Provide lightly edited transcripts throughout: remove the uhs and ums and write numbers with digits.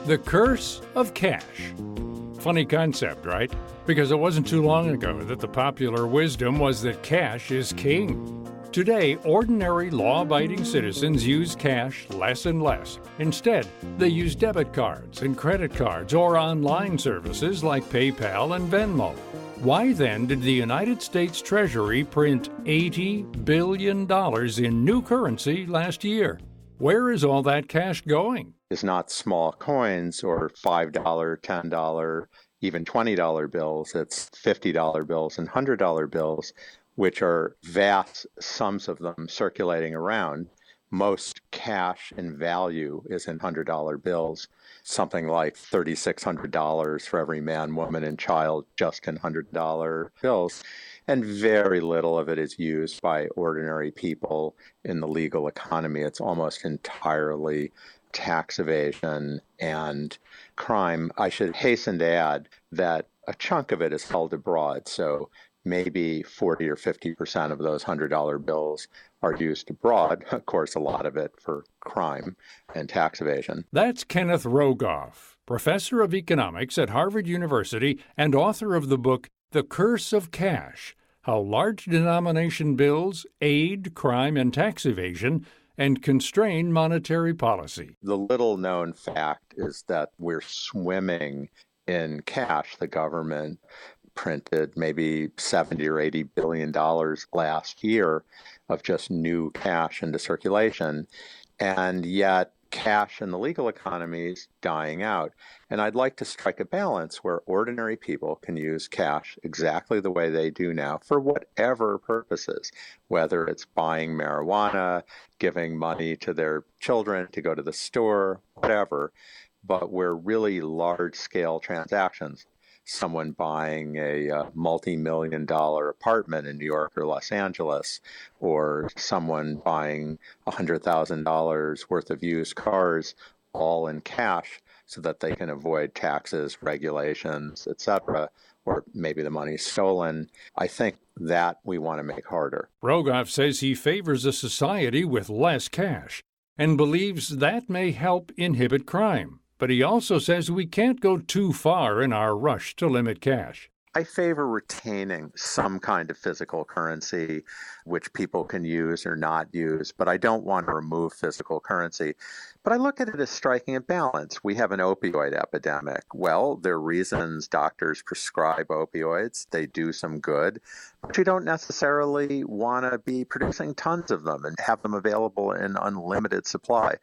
The curse of cash. Funny concept, right? Because it wasn't too long ago that the popular wisdom was that cash is king. Today, ordinary law-abiding citizens use cash less and less. Instead, they use debit cards and credit cards or online services like PayPal and Venmo. Why then did the United States Treasury print $80 billion in new currency last year? Where is all that cash going? It's not small coins or $5, $10, even $20 bills. It's $50 bills and $100 bills, which are vast sums of them circulating around. Most cash in value is in $100 bills, something like $3,600 for every man, woman, and child just in $100 bills. And very little of it is used by ordinary people in the legal economy. It's almost entirely tax evasion and crime. I should hasten to add that a chunk of it is held abroad. So maybe 40 or 50% of those $100 bills are used abroad. Of course, a lot of it for crime and tax evasion. That's Kenneth Rogoff, professor of economics at Harvard University and author of the book The Curse of Cash: How Large Denomination Bills Aid Crime and Tax Evasion and Constrain Monetary Policy. The little-known fact is that we're swimming in cash. The government printed maybe $70 or $80 billion last year of just new cash into circulation, and yet cash in the legal economy is dying out. And I'd like to strike a balance where ordinary people can use cash exactly the way they do now for whatever purposes, whether it's buying marijuana, giving money to their children to go to the store, whatever, but where really large-scale transactions, someone buying a multi-million-dollar apartment in New York or Los Angeles, or someone buying $100,000 worth of used cars, all in cash, so that they can avoid taxes, regulations, etc., or maybe the money's stolen. I think that we want to make harder. Rogoff says he favors a society with less cash and believes that may help inhibit crime. But he also says we can't go too far in our rush to limit cash. I favor retaining some kind of physical currency which people can use or not use, but I don't want to remove physical currency. But I look at it as striking a balance. We have an opioid epidemic. Well, there are reasons doctors prescribe opioids. They do some good, but you don't necessarily want to be producing tons of them and have them available in unlimited supply.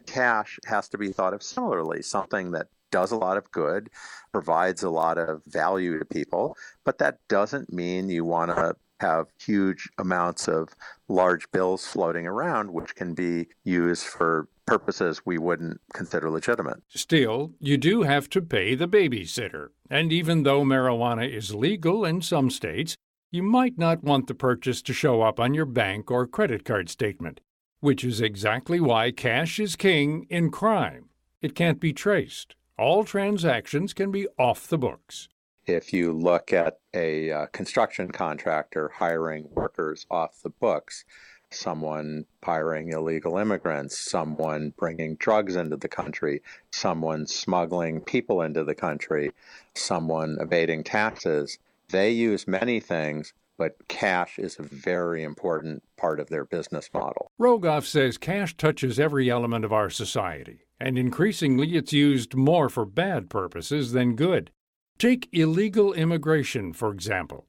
Cash has to be thought of similarly, something that does a lot of good, provides a lot of value to people, but that doesn't mean you want to have huge amounts of large bills floating around, which can be used for purposes we wouldn't consider legitimate. Still, you do have to pay the babysitter. And even though marijuana is legal in some states, you might not want the purchase to show up on your bank or credit card statement, which is exactly why cash is king in crime. It can't be traced. All transactions can be off the books. If you look at a construction contractor hiring workers off the books, someone hiring illegal immigrants, someone bringing drugs into the country, someone smuggling people into the country, someone evading taxes, they use many things, but cash is a very important part of their business model. Rogoff says cash touches every element of our society, and increasingly it's used more for bad purposes than good. Take illegal immigration, for example.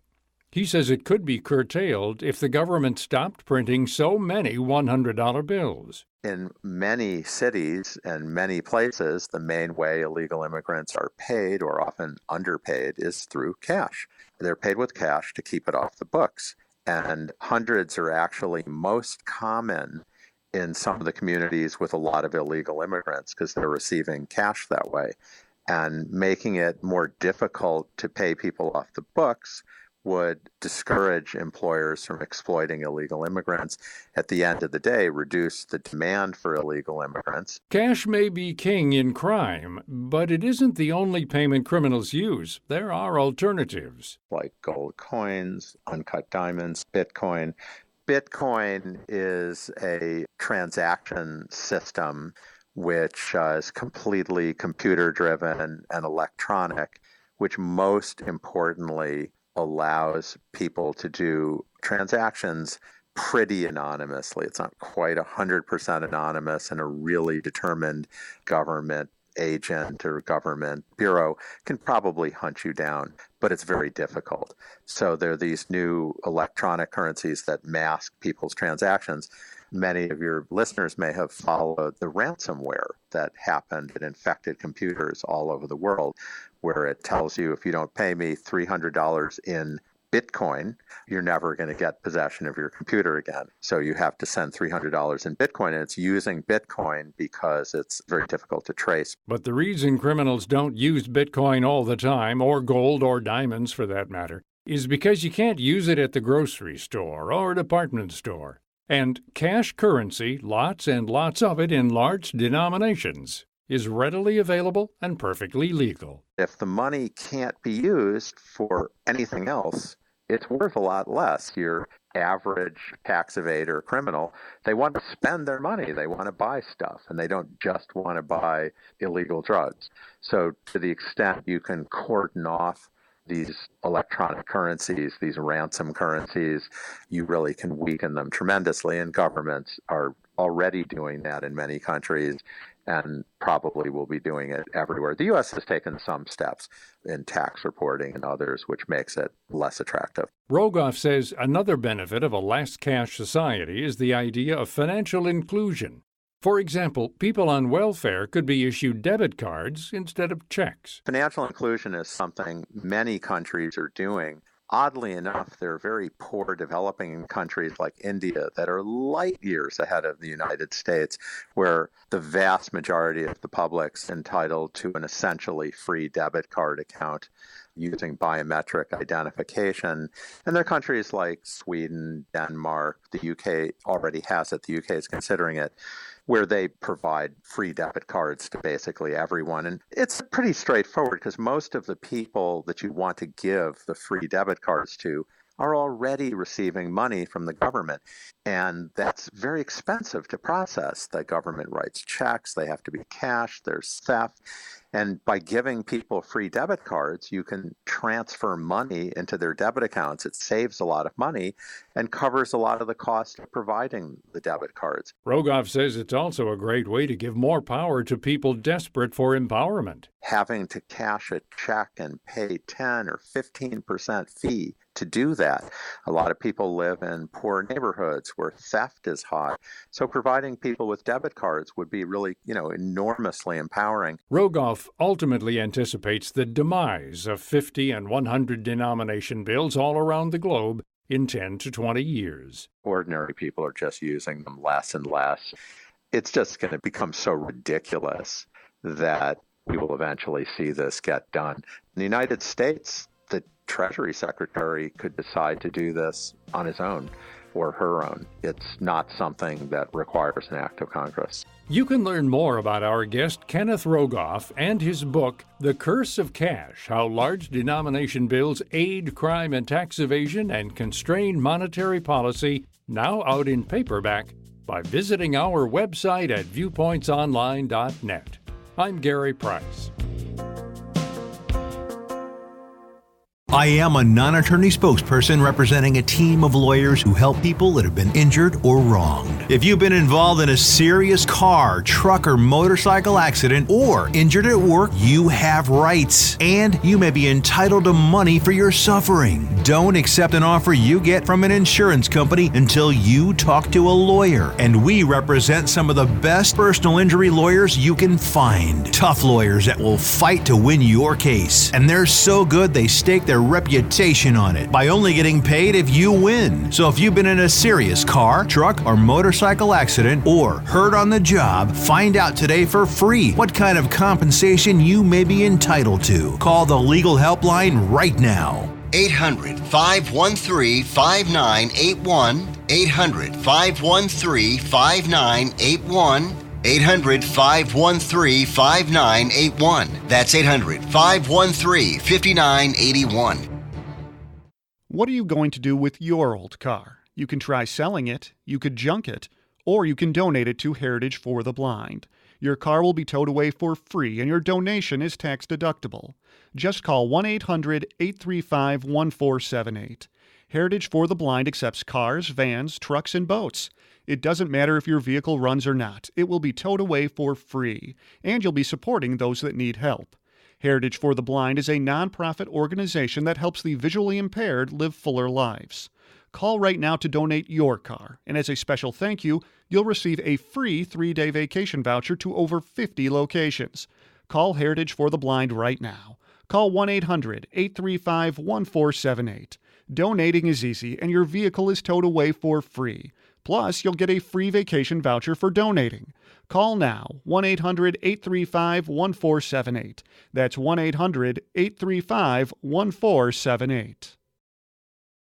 He says it could be curtailed if the government stopped printing so many $100 bills. In many cities and many places, the main way illegal immigrants are paid, or often underpaid, is through cash. They're paid with cash to keep it off the books. And hundreds are actually most common in some of the communities with a lot of illegal immigrants because they're receiving cash that way. And making it more difficult to pay people off the books would discourage employers from exploiting illegal immigrants. At the end of the day, reduce the demand for illegal immigrants. Cash may be king in crime, but it isn't the only payment criminals use. There are alternatives. Like gold coins, uncut diamonds, Bitcoin. Bitcoin is a transaction system which is completely computer-driven and electronic, which most importantly allows people to do transactions pretty anonymously. It's not quite 100% anonymous, and a really determined government agent or government bureau can probably hunt you down, but it's very difficult. So there are these new electronic currencies that mask people's transactions. Many of your listeners may have followed the ransomware that happened and infected computers all over the world, where it tells you if you don't pay me $300 in Bitcoin, you're never going to get possession of your computer again. So you have to send $300 in Bitcoin, and it's using Bitcoin because it's very difficult to trace. But the reason criminals don't use Bitcoin all the time, or gold or diamonds for that matter, is because you can't use it at the grocery store or department store. And cash currency, lots and lots of it in large denominations, is readily available and perfectly legal. If the money can't be used for anything else, it's worth a lot less. Your average tax evader criminal, they want to spend their money. They want to buy stuff, and they don't just want to buy illegal drugs. So to the extent you can cordon off these electronic currencies, these ransom currencies, you really can weaken them tremendously, and governments are already doing that in many countries and probably will be doing it everywhere. The U.S. has taken some steps in tax reporting and others, which makes it less attractive. Rogoff says another benefit of a less cash society is the idea of financial inclusion. For example, people on welfare could be issued debit cards instead of checks. Financial inclusion is something many countries are doing. Oddly enough, there are very poor developing countries like India that are light years ahead of the United States, where the vast majority of the public's entitled to an essentially free debit card account using biometric identification. And there are countries like Sweden, Denmark, the UK already has it, the UK is considering it, where they provide free debit cards to basically everyone. And it's pretty straightforward because most of the people that you want to give the free debit cards to are already receiving money from the government. And that's very expensive to process. The government writes checks, they have to be cashed, there's theft. And by giving people free debit cards, you can transfer money into their debit accounts. It saves a lot of money and covers a lot of the cost of providing the debit cards. Rogoff says it's also a great way to give more power to people desperate for empowerment. Having to cash a check and pay 10 or 15% fee to do that. A lot of people live in poor neighborhoods where theft is high. So providing people with debit cards would be really, enormously empowering. Rogoff ultimately anticipates the demise of 50 and 100 denomination bills all around the globe in 10 to 20 years. Ordinary people are just using them less and less. It's just going to become so ridiculous that we will eventually see this get done. In the United States, the Treasury Secretary could decide to do this on his own or her own. It's not something that requires an act of Congress. You can learn more about our guest Kenneth Rogoff and his book, The Curse of Cash: How Large Denomination Bills Aid Crime and Tax Evasion and Constrain Monetary Policy, now out in paperback, by visiting our website at viewpointsonline.net. I'm Gary Price. I am a non-attorney spokesperson representing a team of lawyers who help people that have been injured or wronged. If you've been involved in a serious car, truck, or motorcycle accident or injured at work, you have rights, and you may be entitled to money for your suffering. Don't accept an offer you get from an insurance company until you talk to a lawyer. And we represent some of the best personal injury lawyers you can find. Tough lawyers that will fight to win your case. And they're so good they stake their reputation on it by only getting paid if you win. So if you've been in a serious car, truck, or motorcycle accident or hurt on the job, find out today for free what kind of compensation you may be entitled to. Call the Legal Helpline right now. 800-513-5981. 800-513-5981. 800-513-5981. That's 800-513-5981. What are you going to do with your old car? You can try selling it, you could junk it, or you can donate it to Heritage for the Blind. Your car will be towed away for free, and your donation is tax deductible. Just call 1-800-835-1478. Heritage for the Blind accepts cars, vans, trucks, and boats. It doesn't matter if your vehicle runs or not. It will be towed away for free, and you'll be supporting those that need help. Heritage for the Blind is a nonprofit organization that helps the visually impaired live fuller lives. Call right now to donate your car, and as a special thank you, you'll receive a free 3-day vacation voucher to over 50 locations. Call Heritage for the Blind right now. Call 1-800-835-1478. Donating is easy, and your vehicle is towed away for free. Plus, you'll get a free vacation voucher for donating. Call now, 1-800-835-1478. That's 1-800-835-1478.